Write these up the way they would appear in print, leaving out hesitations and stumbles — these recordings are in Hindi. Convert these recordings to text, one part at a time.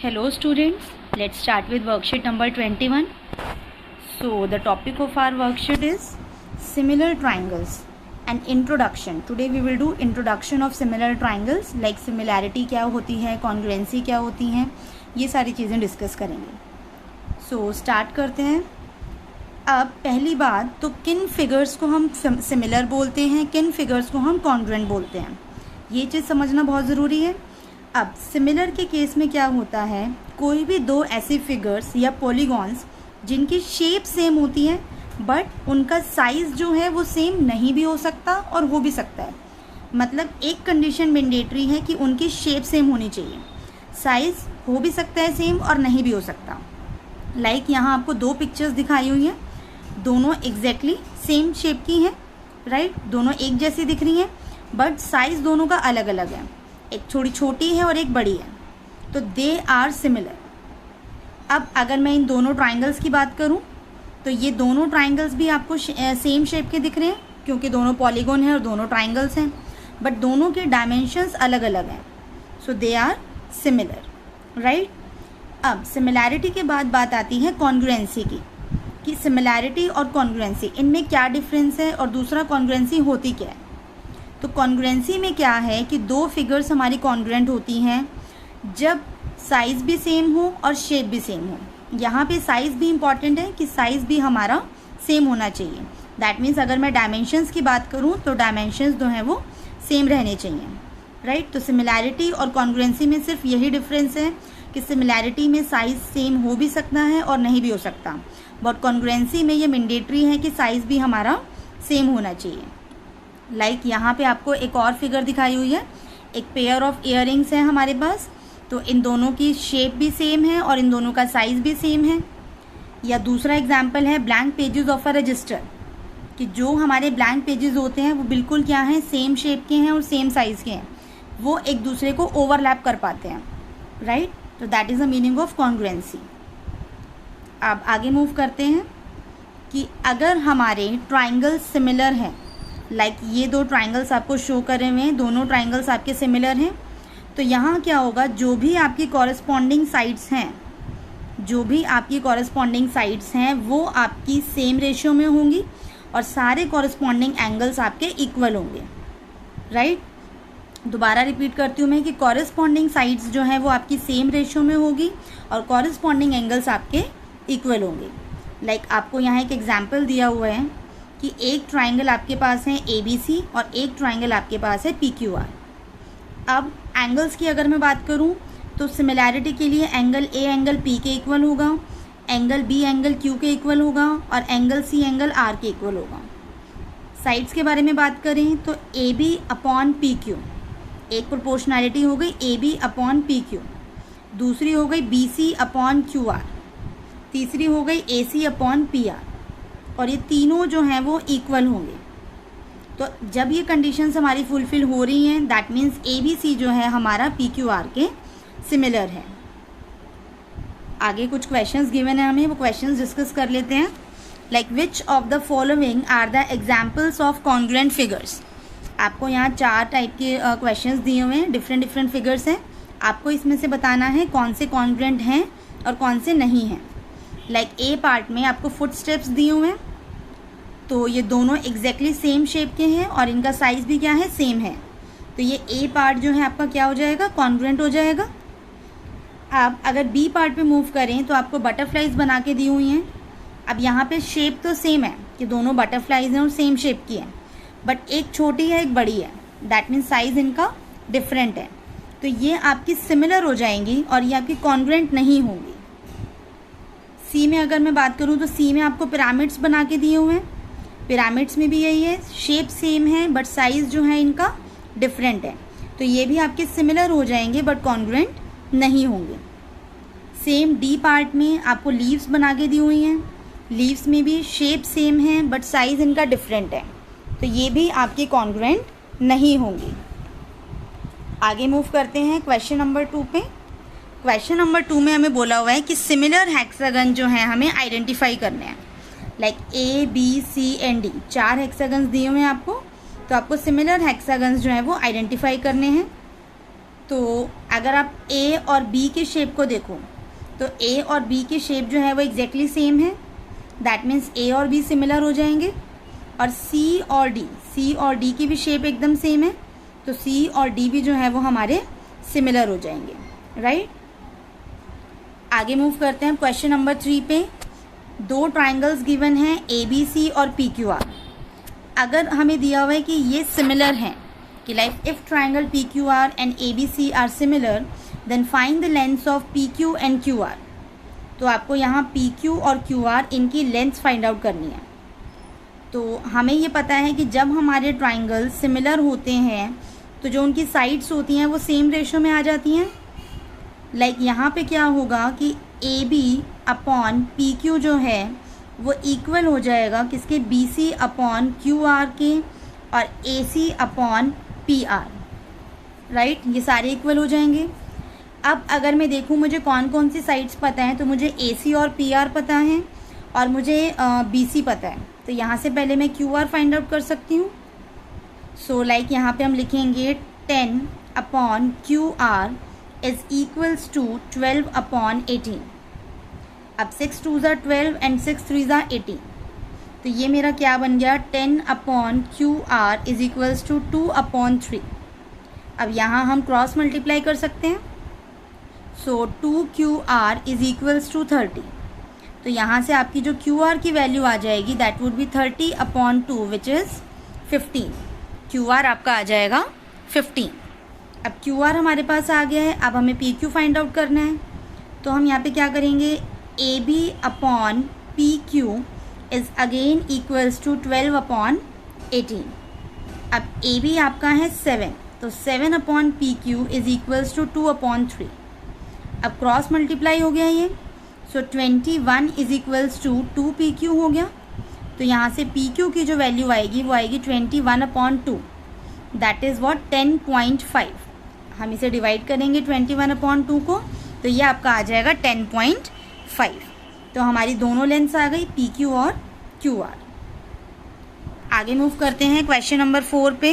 Hello students, let's start with worksheet number 21. So the topic of our worksheet is similar triangles and introduction. Today we will do introduction of similar triangles like similarity क्या होती है, congruency क्या होती है, ये सारी चीज़ें डिस्कस करेंगे. So start करते हैं. अब पहली बात तो किन फिगर्स को हम सिमिलर बोलते हैं, किन फिगर्स को हम कॉन्ग्रुएंट बोलते हैं, ये चीज़ समझना बहुत ज़रूरी है. अब सिमिलर के केस में क्या होता है, कोई भी दो ऐसी फिगर्स या पॉलीगॉन्स जिनकी शेप सेम होती है बट उनका साइज़ जो है वो सेम नहीं भी हो सकता और हो भी सकता है. मतलब एक कंडीशन मैंडेटरी है कि उनकी शेप सेम होनी चाहिए, साइज़ हो भी सकता है सेम और नहीं भी हो सकता. लाइक यहाँ आपको दो पिक्चर्स दिखाई हुई हैं, दोनों एग्जैक्टली सेम शेप की हैं, राइट. दोनों एक जैसी दिख रही हैं बट साइज़ दोनों का अलग अलग है, एक थोड़ी छोटी है और एक बड़ी है, तो दे आर सिमिलर. अब अगर मैं इन दोनों ट्राइंगल्स की बात करूं तो ये दोनों ट्राइंगल्स भी आपको सेम शेप के दिख रहे हैं क्योंकि दोनों पॉलीगॉन हैं और दोनों ट्राइंगल्स हैं, बट दोनों के डायमेंशंस अलग अलग हैं, सो दे आर सिमिलर, राइट. अब सिमिलैरिटी के बाद बात आती है कॉन्ग्रुएंसी की, कि सिमिलैरिटी और कॉन्ग्रुएंसी इनमें क्या डिफरेंस है और दूसरा कॉन्ग्रुएंसी होती क्या है. तो कॉन्ग्रुएंसी में क्या है कि दो फिगर्स हमारी कॉन्ग्रुएंट होती हैं जब साइज़ भी सेम हो और शेप भी सेम हो. यहाँ पे साइज़ भी इम्पॉर्टेंट है कि साइज़ भी हमारा सेम होना चाहिए. दैट मीन्स अगर मैं डायमेंशंस की बात करूँ तो डायमेंशंस जो हैं वो सेम रहने चाहिए, राइट. तो सिमिलैरिटी और कॉन्ग्रुएंसी में सिर्फ यही डिफरेंस है कि सिमिलैरिटी में साइज़ सेम हो भी सकता है और नहीं भी हो सकता, बट कॉन्ग्रुएंसी में ये मैंडेटरी है कि साइज़ भी हमारा सेम होना चाहिए. लाइक यहाँ पे आपको एक और फिगर दिखाई हुई है, एक पेयर ऑफ इयररिंग्स है हमारे पास, तो इन दोनों की शेप भी सेम है और इन दोनों का साइज़ भी सेम है. या दूसरा एग्जांपल है blank pages of a resistor, कि जो हमारे ब्लैंक पेजेस होते हैं वो बिल्कुल क्या हैं, सेम शेप के हैं और सेम साइज़ के हैं, वो एक दूसरे को ओवरलैप कर पाते हैं, राइट. तो that is the meaning of congruency. अब आगे मूव करते हैं कि अगर हमारे ट्राइंगल सिमिलर हैं, लाइक ये दो ट्राइंगल्स आपको शो करे हुए हैं, दोनों ट्राइंगल्स आपके सिमिलर हैं, तो यहाँ क्या होगा, जो भी आपकी कॉरेस्पॉन्डिंग साइड्स हैं, जो भी आपकी कॉरेस्पॉन्डिंग साइड्स हैं वो आपकी सेम रेशियो में होंगी और सारे कॉरेस्पॉन्डिंग एंगल्स आपके इक्वल होंगे, राइट. दोबारा रिपीट करती हूँ मैं कि कॉरेस्पॉन्डिंग साइड्स जो हैं वो आपकी सेम रेशियो में होगी और कॉरेस्पॉन्डिंग एंगल्स आपके इक्वल होंगे. लाइक आपको यहाँ एक एग्जाम्पल दिया हुआ है कि एक ट्राइंगल आपके पास है ABC और एक ट्राइंगल आपके पास है PQR. अब एंगल्स की अगर मैं बात करूं तो सिमिलैरिटी के लिए एंगल A एंगल P के इक्वल होगा, एंगल B एंगल Q के इक्वल होगा और एंगल C एंगल R के इक्वल होगा. साइड्स के बारे में बात करें तो AB अपॉन PQ, एक प्रोपोर्शनैलिटी हो गई AB अपॉन PQ, दूसरी हो गई BC अपॉन QR, तीसरी हो गई AC अपॉन PR, और ये तीनों जो हैं वो इक्वल होंगे. तो जब ये कंडीशंस हमारी फुलफिल हो रही हैं दैट मीन्स ABC जो है हमारा PQR के सिमिलर है. आगे कुछ क्वेश्चंस गिवन है, हमें वो क्वेश्चंस डिस्कस कर लेते हैं. Like which of the following are the examples of congruent figures. आपको यहाँ 4 टाइप के क्वेश्चंस दिए हुए हैं, डिफरेंट फिगर्स हैं, आपको इसमें से बताना है कौन से कॉन्ग्रुएंट हैं और कौन से नहीं हैं. लाइक A पार्ट में आपको फुट स्टेप्स दिए हुए हैं, तो ये दोनों एग्जैक्टली सेम शेप के हैं और इनका साइज़ भी क्या है, सेम है, तो ये A पार्ट जो है आपका क्या हो जाएगा, कॉन्ग्रुएंट हो जाएगा. अब अगर B पार्ट पे मूव करें तो आपको बटरफ्लाइज बना के दी हुई हैं. अब यहाँ पे शेप तो सेम है कि दोनों बटरफ्लाइज हैं और सेम शेप की हैं, बट एक छोटी है एक बड़ी है, दैट मीन्स साइज़ इनका डिफरेंट है, तो ये आपकी सिमिलर हो जाएंगी और ये आपकी कॉन्ग्रुएंट नहीं होंगी. C में अगर मैं बात करूँ तो C में आपको पिरामिड्स बना के दिए हुए हैं, पिरामिड्स में भी यही है, शेप सेम है बट साइज़ जो है इनका डिफरेंट है, तो ये भी आपके सिमिलर हो जाएंगे बट कॉन्ग्रुएंट नहीं होंगे. सेम D पार्ट में आपको लीव्स बना के दी हुई हैं, लीव्स में भी शेप सेम है बट साइज़ इनका डिफरेंट है, तो ये भी आपके कॉन्ग्रुएंट नहीं होंगी. आगे मूव करते हैं क्वेश्चन नंबर 2 पे. क्वेश्चन नंबर 2 में हमें बोला हुआ है कि सिमिलर हेक्सागन जो है हमें आइडेंटिफाई करने हैं. Like A B C and D 4 hexagons दिए हुए हैं आपको, तो आपको सिमिलर हेक्सागन्स जो है वो आइडेंटिफाई करने हैं. तो अगर आप ए और बी के शेप को देखो तो ए और बी की शेप जो है वो एग्जैक्टली सेम है, दैट मीन्स ए और बी सिमिलर हो जाएंगे। और सी और डी की भी शेप एकदम सेम है, तो सी और डी भी जो है वो हमारे सिमिलर हो जाएंगे, राइट। आगे मूव करते हैं क्वेश्चन नंबर 3 पे। दो ट्राइंगल्स गिवन हैं ABC और PQR। अगर हमें दिया हुआ है कि ये सिमिलर हैं, कि like if triangle PQR and ABC are similar then find the lengths of PQ and QR। तो आपको यहाँ PQ और QR इनकी लेंथ्स फाइंड आउट करनी है। तो हमें ये पता है कि जब हमारे ट्राइंगल सिमिलर होते हैं तो जो उनकी साइड्स होती हैं वो सेम रेशो में आ जाती हैं। लाइक यहाँ पे क्या होगा कि AB अपॉन PQ जो है वो इक्वल हो जाएगा किसके, BC अपॉन QR के और AC अपॉन PR, राइट। ये सारे इक्वल हो जाएंगे। अब अगर मैं देखूँ मुझे कौन कौन सी साइड्स पता है, तो मुझे AC और PR पता है और मुझे BC पता है। तो यहाँ से पहले मैं QR फाइंड आउट कर सकती हूँ। सो लाइक यहाँ पे हम लिखेंगे 10 upon QR is equals to 12 upon 18। अब 6 2s are 12 and 6 3s are 18। तो ये मेरा क्या बन गया, 10 upon QR is equals to 2 upon 3। अब यहाँ हम क्रॉस मल्टीप्लाई कर सकते हैं। So 2QR is equals to 30। तो यहाँ से आपकी जो QR की वैल्यू आ जाएगी that would be 30 upon 2 which is 15। QR आपका आ जाएगा 15। अब QR हमारे पास आ गया है, अब हमें PQ फाइंड आउट करना है। तो हम यहाँ पे क्या करेंगे, AB upon PQ is again equals to 12 upon 18। अब AB आपका है 7, तो 7 upon PQ is equals to 2 upon 3। अब क्रॉस मल्टीप्लाई हो गया ये, सो 21 इज़ इक्वल्स टू 2PQ हो गया। तो यहाँ से PQ की जो वैल्यू आएगी वो आएगी 21 अपॉन 2, दैट इज़ वॉट 10.5। हम इसे डिवाइड करेंगे 21 अपॉन 2 को, तो ये आपका आ जाएगा 10.5। तो हमारी दोनों लेंथ्स आ गई PQ और QR। आगे मूव करते हैं क्वेश्चन नंबर 4 पे।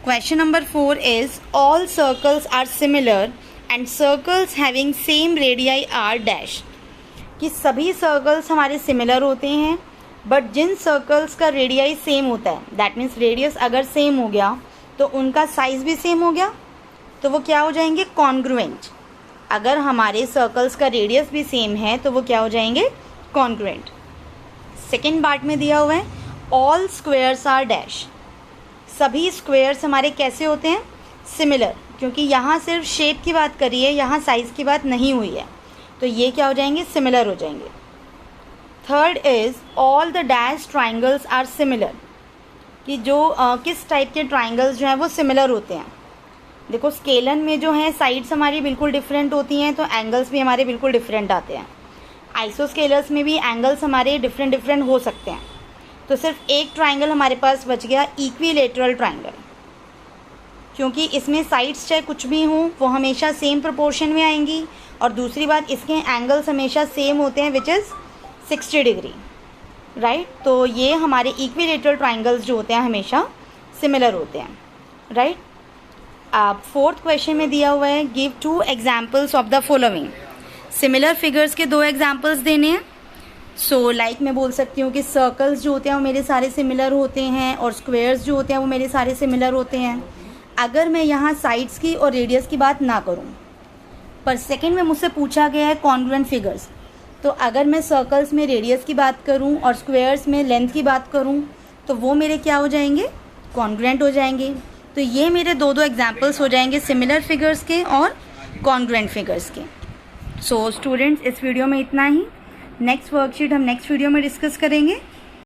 Question number 4 is all circles are similar and circles having same radii are dash. कि सभी सर्कल्स हमारे सिमिलर होते हैं, बट जिन सर्कल्स का रेडियाई सेम होता है, दैट मीन्स रेडियस अगर सेम हो गया तो उनका साइज भी सेम हो गया, तो वो क्या हो जाएंगे, कॉन्ग्रुएंट। अगर हमारे सर्कल्स का रेडियस भी सेम है तो वो क्या हो जाएंगे, कॉन्ग्रुएंट। सेकेंड पार्ट में दिया हुआ है ऑल स्क्वेयर्स आर डैश। सभी स्क्वेयर्स हमारे कैसे होते हैं, सिमिलर, क्योंकि यहाँ सिर्फ शेप की बात करी है, यहाँ साइज़ की बात नहीं हुई है, तो ये क्या हो जाएंगे, सिमिलर हो जाएंगे। Third is all the dash triangles are similar. कि जो किस टाइप के ट्राइंगल्स जो हैं वो सिमिलर होते हैं। देखो स्केलन में जो है साइड्स हमारी बिल्कुल डिफरेंट होती हैं, तो एंगल्स भी हमारे बिल्कुल डिफरेंट आते हैं। आइसोस्केलर्स में भी एंगल्स हमारे डिफरेंट हो सकते हैं। तो सिर्फ एक ट्राइंगल हमारे पास बच गया, इक्विलेटरल ट्राइंगल, क्योंकि इसमें साइड्स चाहे कुछ भी हों वो हमेशा सेम प्रोपोर्शन में आएंगी, और दूसरी बात इसके एंगल्स हमेशा सेम होते हैं विच इज़ 60 डिग्री, राइट। तो ये हमारे इक्विलेटरल ट्राइंगल्स जो होते हैं हमेशा सिमिलर होते हैं, राइट। अब फोर्थ क्वेश्चन में दिया हुआ है give 2 examples of the following. Similar figures के 2 एग्जाम्पल्स देने हैं। सो लाइक मैं बोल सकती हूँ कि सर्कल्स जो होते हैं वो मेरे सारे सिमिलर होते हैं, और स्क्वेयर्स जो होते हैं वो मेरे सारे सिमिलर होते हैं। अगर मैं यहाँ साइड्स की और रेडियस की बात ना करूँ, पर सेकेंड में मुझसे पूछा गया है कॉन्ग्रुएंट फिगर्स, तो अगर मैं सर्कल्स में रेडियस की बात करूं और स्क्वायर्स में लेंथ की बात करूं तो वो मेरे क्या हो जाएंगे, कॉन्ग्रुएंट हो जाएंगे। तो ये मेरे 2 एग्जाम्पल्स हो जाएंगे सिमिलर फिगर्स के और कॉन्ग्रुएंट फिगर्स के। सो स्टूडेंट्स, इस वीडियो में इतना ही। नेक्स्ट वर्कशीट हम नेक्स्ट वीडियो में डिस्कस करेंगे।